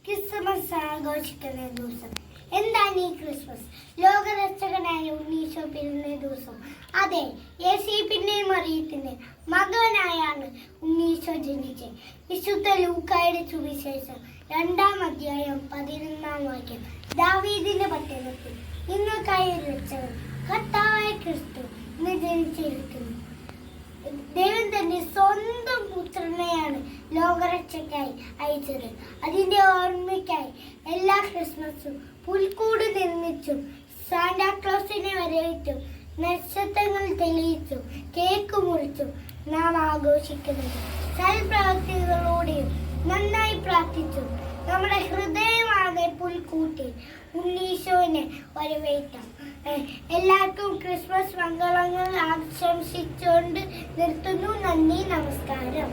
Christmas ആഘോഷിക്കുന്ന ദിവസം. എന്താണ് ഈ ക്രിസ്മസ്? ലോകരക്ഷകനായ ഉണ്ണീശോ പിറന്ന ദിവസം. അതെ, യേശുവിന്റെ മറിയത്തിന്റെ മകനായാണ് ഉണ്ണീശോ ജനിച്ചത്. വിശുദ്ധ ലൂക്കായുടെ സുവിശേഷം 2-ാം അധ്യായം 11-ാം വാക്യം. ദാവീദിന്റെ പട്ടണത്തിൽ നിങ്ങൾക്കായി ഒരു രക്ഷകൻ കർത്താവായ ക്രിസ്തു ഇന്ന് ജനിച്ചിരിക്കുന്നു. ദൈവം തന്റെ സ്വന്തം പുത്രനെയാണ് ലോകരക്ഷയ്ക്കായി അയച്ചത്. അതിന്റെ ഓർമ്മയ്ക്കായി എല്ലാ ക്രിസ്മസും പുൽക്കൂട് നിർമ്മിച്ചും സാന്റാക്ലോസിനെ വരവേറ്റും നക്ഷത്രങ്ങൾ തെളിയിച്ചും കേക്ക് മുറിച്ചും നാം ആഘോഷിക്കുന്നത്. സൽപ്രവൃത്തികളോടെയും നന്നായി പ്രാർത്ഥിച്ചും നമ്മുടെ ഹൃദയമാകെ പുൽക്കൂട്ടി ഉണ്ണീശോനെ വരവേറ്റാം. എല്ലാവർക്കും ക്രിസ്മസ് മംഗളങ്ങൾ ആശംസിച്ചുകൊണ്ട് നിർത്തുന്നു. നന്ദി, നമസ്കാരം.